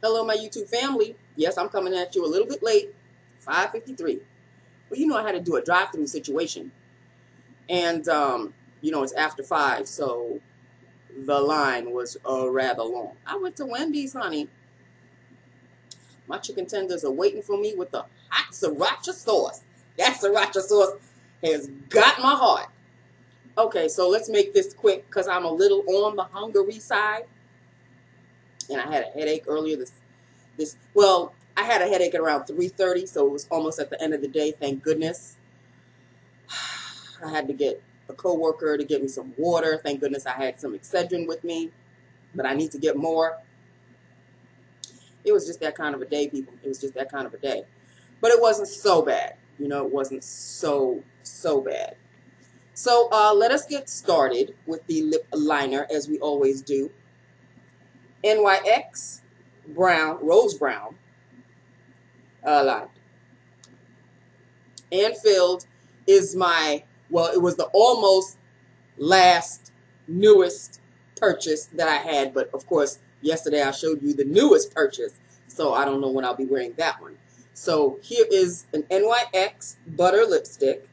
Hello, my YouTube family. Yes, I'm coming at you a little bit late, 5:53. Well, you know I had to do a drive-through situation. And, it's after 5, so the line was rather long. I went to Wendy's, honey. My chicken tenders are waiting for me with the hot sriracha sauce. That sriracha sauce has got my heart. Okay, so let's make this quick because I'm a little on the hungry side. And I had a headache earlier well, I had a headache at around 3:30, so it was almost at the end of the day, thank goodness. I had to get a coworker to get me some water. Thank goodness I had some Excedrin with me, but I need to get more. It was just that kind of a day, people. It was just that kind of a day. But it wasn't so bad. It wasn't so bad. So let us get started with the lip liner as we always do. NYX brown, rose brown line. And filled is my, well, it was the almost last newest purchase that I had, but of course yesterday I showed you the newest purchase, so I don't know when I'll be wearing that one. So here is an NYX butter lipstick,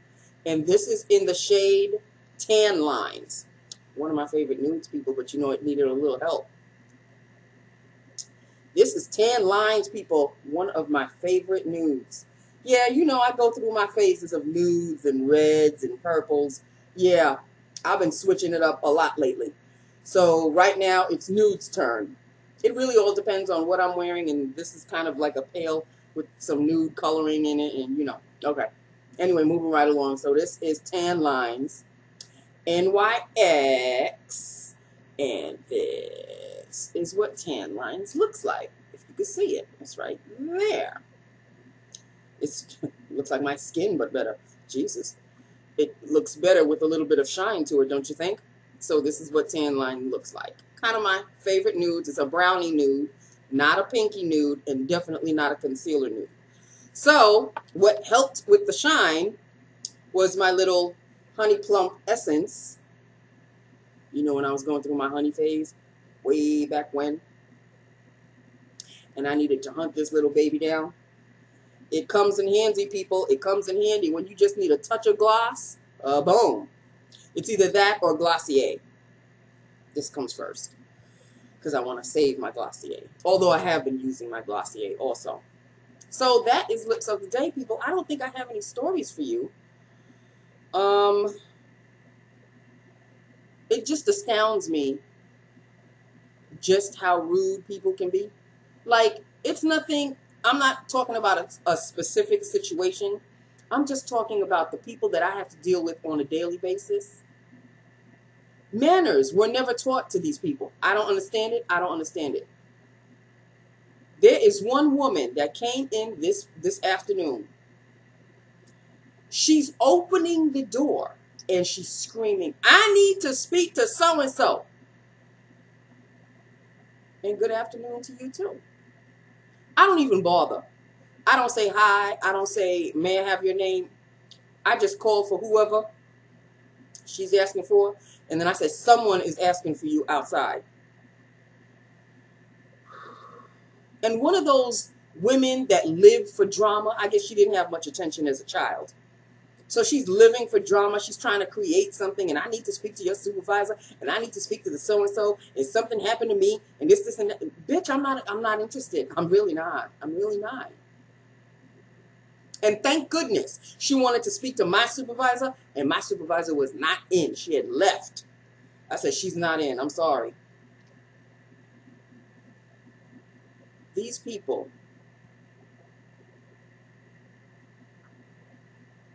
and this is in the shade Tan Lines. One of my favorite nudes, people, but it needed a little help. This is Tan Lines, people, one of my favorite nudes. Yeah, I go through my phases of nudes and reds and purples. Yeah, I've been switching it up a lot lately. So right now it's nude's turn. It really all depends on what I'm wearing, and this is kind of like a pale with some nude coloring in it, and okay. Anyway, moving right along. So this is Tan Lines, NYX, and this is what Tan Lines looks like. If you can see it, it's right there. It looks like my skin, but better. Jesus. It looks better with a little bit of shine to it, don't you think? So this is what Tan Line looks like. Kind of my favorite nudes. It's a brownie nude, not a pinky nude, and definitely not a concealer nude. So what helped with the shine was my little Honey Plump Essence. When I was going through my honey phase, way back when. And I needed to hunt this little baby down. It comes in handy, people. It comes in handy when you just need a touch of gloss. Boom. It's either that or Glossier. This comes first because I want to save my Glossier. Although I have been using my Glossier also. So that is Lips of the Day, people. I don't think I have any stories for you. It just astounds me just how rude people can be. Like, it's nothing. I'm not talking about a specific situation. I'm just talking about the people that I have to deal with on a daily basis. Manners were never taught to these people. I don't understand it. I don't understand it. There is one woman that came in this afternoon. She's opening the door and she's screaming, "I need to speak to so-and-so." And good afternoon to you too. I don't even bother. I don't say hi. I don't say, "May I have your name?" I just call for whoever she's asking for. And then I say, "Someone is asking for you outside." And one of those women that live for drama, I guess she didn't have much attention as a child. So she's living for drama. She's trying to create something. And I need to speak to your supervisor. And I need to speak to the so-and-so. And something happened to me. And this, and that. Bitch, I'm not interested. I'm really not. I'm really not. And thank goodness she wanted to speak to my supervisor. And my supervisor was not in. She had left. I said, "She's not in. I'm sorry." These people.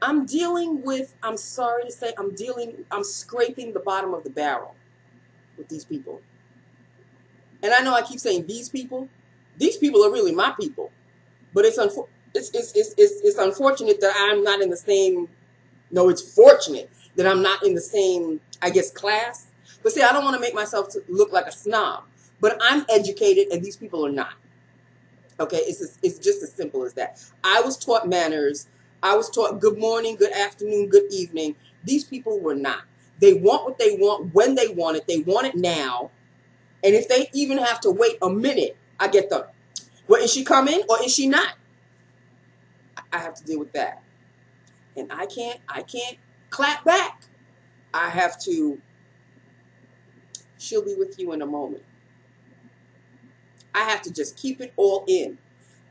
I'm sorry to say, I'm scraping the bottom of the barrel with these people. And I know I keep saying these people. These people are really my people. But it's unfortunate that I'm not in the same, no, it's fortunate that I'm not in the same, I guess, class. But see, I don't want to make myself look like a snob. But I'm educated and these people are not. Okay, it's just as simple as that. I was taught manners. I was taught good morning, good afternoon, good evening. These people were not. They want what they want when they want it. They want it now. And if they even have to wait a minute, I get the, Well, is she coming or is she not? I have to deal with that. And I can't clap back. I have to, she'll be with you in a moment. I have to just keep it all in.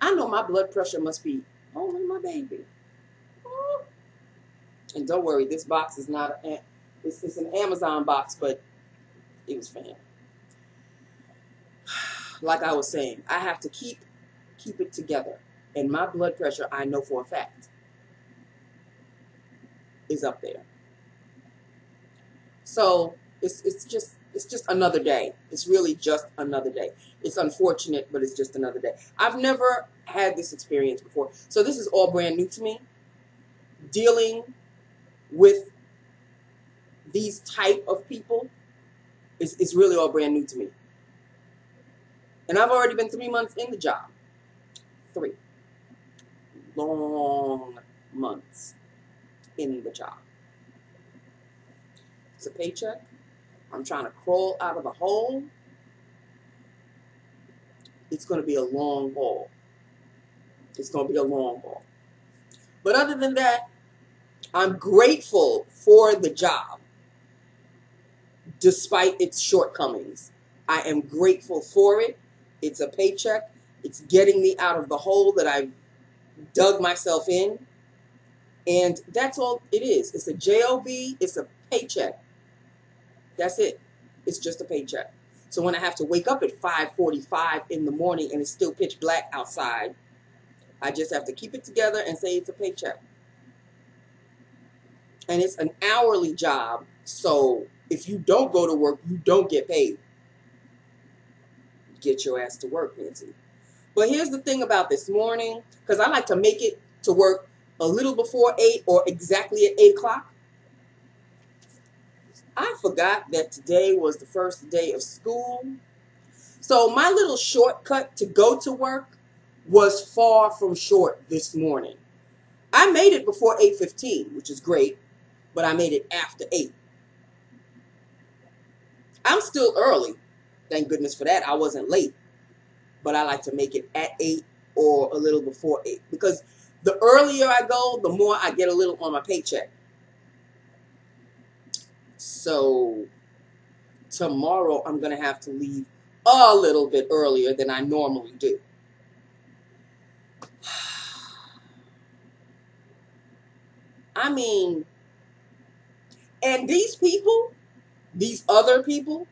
I know my blood pressure must be, oh, look at my baby. Oh. And don't worry, this box is not, it's an Amazon box, but it was for him. Like I was saying, I have to keep it together. And my blood pressure, I know for a fact, is up there. So it's just another day. It's really just another day. It's unfortunate, but it's just another day. I've never had this experience before. So this is all brand new to me. Dealing with these type of people is really all brand new to me. And I've already been 3 months in the job. 3 long months in the job. It's a paycheck. I'm trying to crawl out of the hole. It's going to be a long haul. It's going to be a long haul. But other than that, I'm grateful for the job, despite its shortcomings. I am grateful for it. It's a paycheck. It's getting me out of the hole that I've dug myself in. And that's all it is. It's a job. It's a paycheck. That's it. It's just a paycheck. So when I have to wake up at 5:45 in the morning and it's still pitch black outside, I just have to keep it together and say it's a paycheck. And it's an hourly job. So if you don't go to work, you don't get paid. Get your ass to work, Nancy. But here's the thing about this morning, because I like to make it to work a little before 8 or exactly at 8 o'clock. I forgot that today was the first day of school. So my little shortcut to go to work was far from short this morning. I made it before 8:15, which is great, but I made it after 8. I'm still early. Thank goodness for that. I wasn't late. But I like to make it at 8 or a little before 8. Because the earlier I go, the more I get a little on my paycheck. So tomorrow I'm going to have to leave a little bit earlier than I normally do. I mean, and these people, these other people,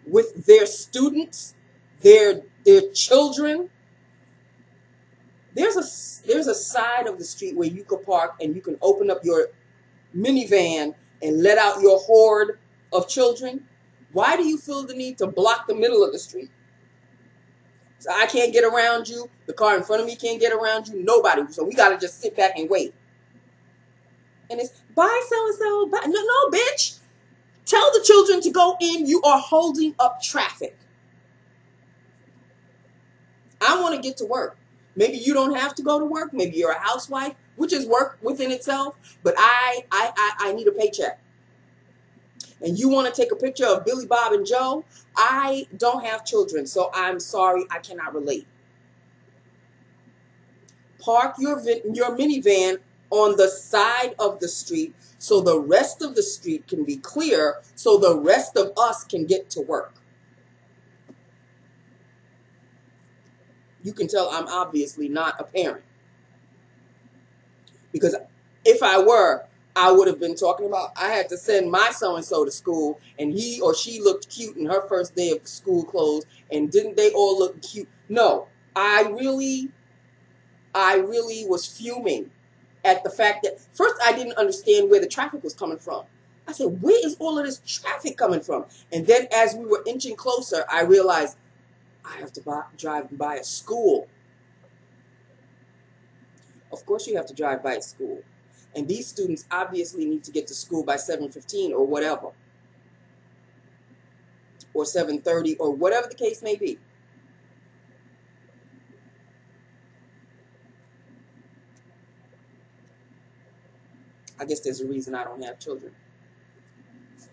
with their students, their children, there's a side of the street where you can park and you can open up your minivan and let out your horde of children. Why do you feel the need to block the middle of the street? So I can't get around you. The car in front of me can't get around you. Nobody. So we got to just sit back and wait. And it's, bye so-and-so. Bye. No, bitch. Tell the children to go in. You are holding up traffic. I want to get to work. Maybe you don't have to go to work. Maybe you're a housewife, which is work within itself. But I need a paycheck. And you want to take a picture of Billy, Bob, and Joe? I don't have children, so I'm sorry, I cannot relate. Park your minivan on the side of the street so the rest of the street can be clear so the rest of us can get to work. You can tell I'm obviously not a parent. Because if I were, I would have been talking about I had to send my so-and-so to school and he or she looked cute in her first day of school clothes and didn't they all look cute? No, I really was fuming at the fact that first I didn't understand where the traffic was coming from. I said, where is all of this traffic coming from? And then as we were inching closer, I realized I have to drive by a school. Of course you have to drive by a school. And these students obviously need to get to school by 7:15 or whatever. Or 7:30 or whatever the case may be. I guess there's a reason I don't have children.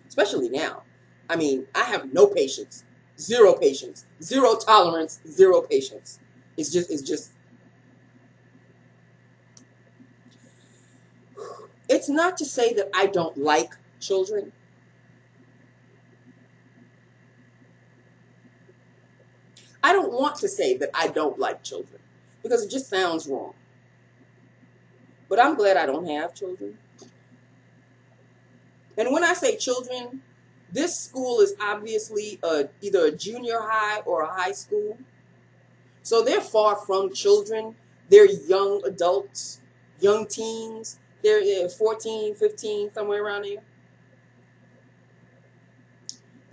Especially now. I mean, I have no patience. Zero patience. Zero tolerance. Zero patience. It's not to say that I don't like children. I don't want to say that I don't like children because it just sounds wrong. But I'm glad I don't have children. And when I say children, this school is obviously either a junior high or a high school. So they're far from children. They're young adults, young teens. They're 14, 15, somewhere around there.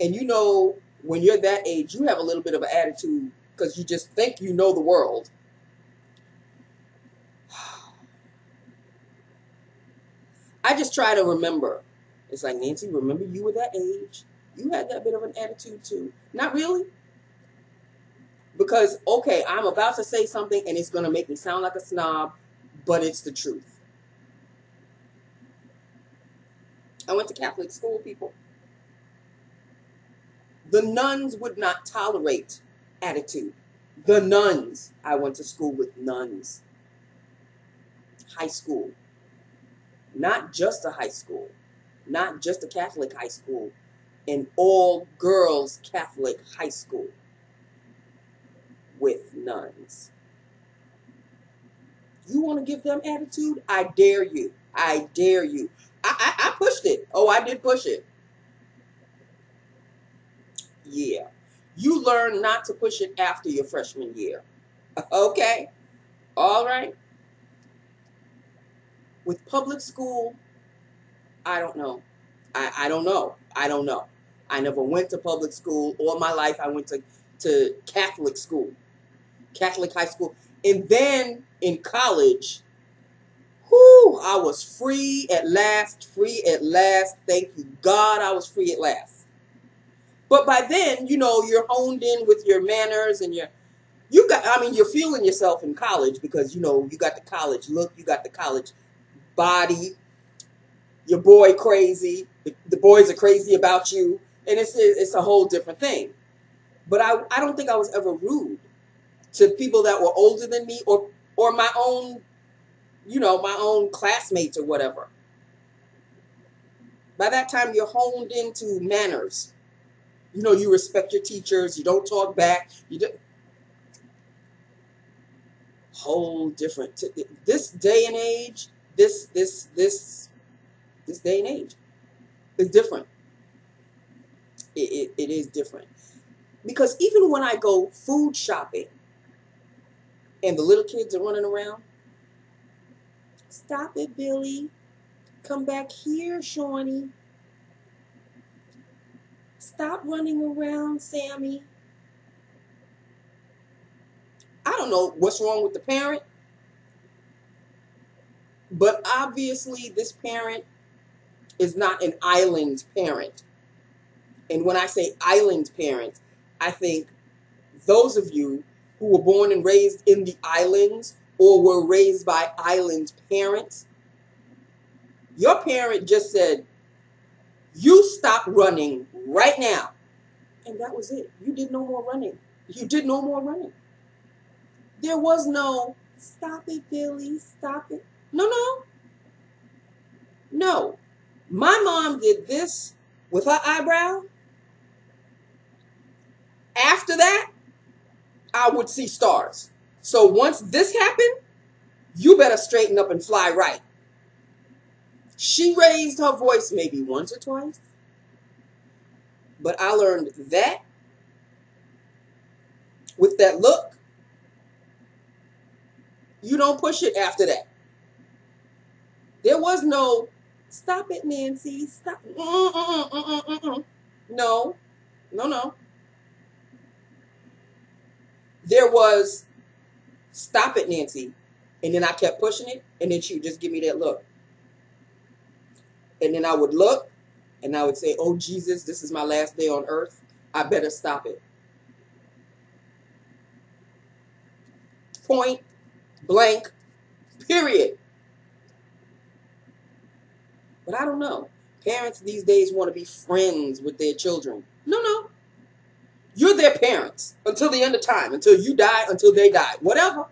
And you know, when you're that age, you have a little bit of an attitude because you just think you know the world. I just try to remember. It's like, Nancy, remember you were that age. You had that bit of an attitude too. Not really. Because, okay, I'm about to say something and it's going to make me sound like a snob, but it's the truth. I went to Catholic school, people. The nuns would not tolerate attitude. The nuns. I went to school with nuns. High school. Not just a high school. Not just a Catholic high school. An all-girls Catholic high school with nuns. You want to give them attitude? I dare you. I dare you. I pushed it. Oh, I did push it. Yeah. You learn not to push it after your freshman year. Okay? All right? With public school, I don't know. I don't know. I don't know. I never went to public school. All my life, I went to Catholic school. Catholic high school. And then in college, whoo, I was free at last. Free at last. Thank you, God, I was free at last. But by then, you know, you're honed in with your manners and you're feeling yourself in college because, you know, you got the college look, you got the college body, your boy crazy, the boys are crazy about you, and it's a whole different thing. But I don't think I was ever rude to people that were older than me or my own, you know, my own classmates or whatever. By that time, you're honed into manners. You know, you respect your teachers. You don't talk back. Whole different. This day and age, this day and age is different. It is different. Because even when I go food shopping and the little kids are running around, stop it, Billy. Come back here, Shawnee. Stop running around, Sammy. I don't know what's wrong with the parent, but obviously this parent is not an island parent. And when I say island parent, I think those of you who were born and raised in the islands or were raised by island parents, your parent just said, you stop running right now. And that was it. You did no more running. You did no more running. There was no, stop it, Billy, stop it. No, no. No. My mom did this with her eyebrow. After that, I would see stars. So once this happened, you better straighten up and fly right. She raised her voice maybe once or twice. But I learned that with that look, you don't push it after that. There was no, stop it, Nancy, stop. No, no, no. There was, stop it, Nancy. And then I kept pushing it, and then she would just give me that look. And then I would look, and I would say, oh, Jesus, this is my last day on earth. I better stop it. Point blank, period. But I don't know. Parents these days want to be friends with their children. No, no. You're their parents until the end of time, until you die, until they die, whatever.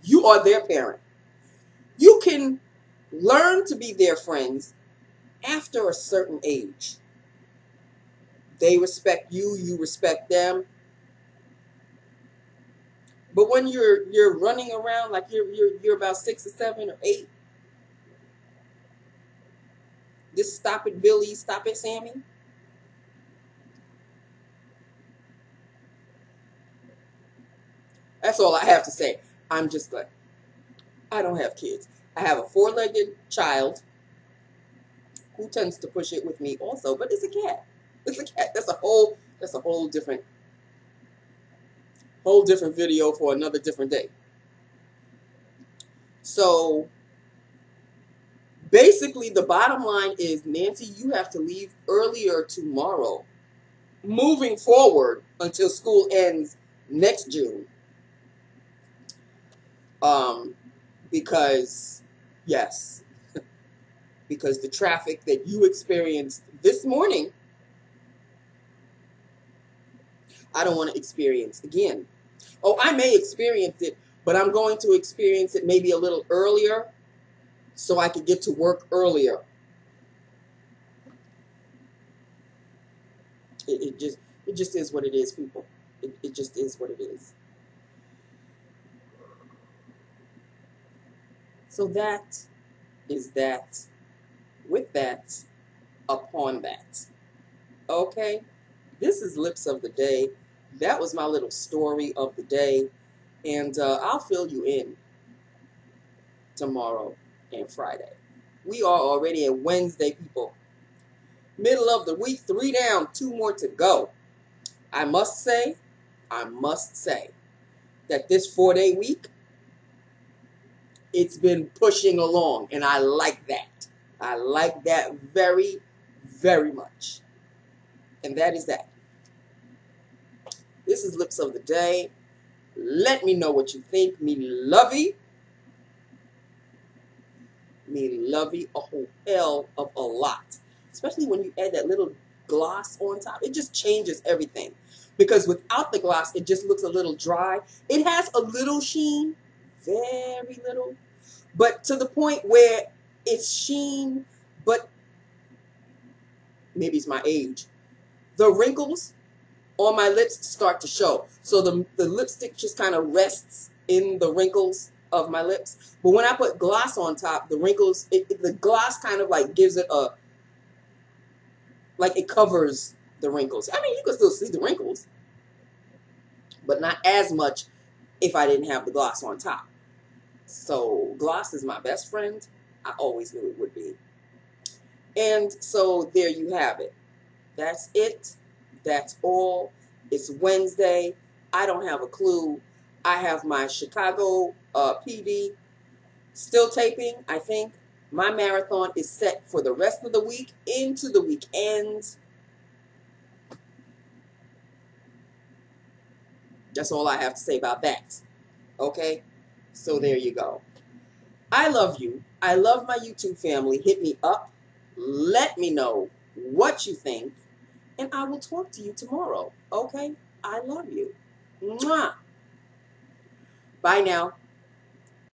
You are their parent. You can learn to be their friends after a certain age. They respect you, you respect them. But when you're running around like you're about 6 or 7 or 8, this stop it Billy, stop it Sammy. That's all I have to say. I'm just like, I don't have kids. I have a 4-legged child who tends to push it with me also, but it's a cat. It's a cat. That's a whole different video for another different day. So basically the bottom line is, Nancy, you have to leave earlier tomorrow, moving forward until school ends next June. Because yes, because the traffic that you experienced this morning, I don't want to experience again. Oh, I may experience it, but I'm going to experience it maybe a little earlier so I could get to work earlier. It just is what it is, people. It just is what it is. So that is that, with that, upon that. Okay? This is Lips of the Day. That was my little story of the day. And I'll fill you in tomorrow and Friday. We are already at Wednesday, people. Middle of the week, 3 down, 2 more to go. I must say that this 4-day week, it's been pushing along, and I like that. I like that very, very much. And that is that. This is Lips of the Day. Let me know what you think. Me lovey. Me lovey a whole hell of a lot. Especially when you add that little gloss on top. It just changes everything. Because without the gloss, it just looks a little dry. It has a little sheen. Very little. But to the point where it's sheen, but maybe it's my age. The wrinkles on my lips start to show. So the lipstick just kind of rests in the wrinkles of my lips. But when I put gloss on top, the wrinkles, the gloss kind of like gives it a, like it covers the wrinkles. I mean, you can still see the wrinkles, but not as much if I didn't have the gloss on top. So gloss is my best friend. I always knew it would be. And so there you have it. That's it. That's all. It's Wednesday. I don't have a clue. I have my Chicago PD still taping, I think. My marathon is set for the rest of the week into the weekend. That's all I have to say about that. Okay? So there you go. I love you. I love my YouTube family. Hit me up. Let me know what you think. And I will talk to you tomorrow. Okay? I love you. Mwah. Bye now.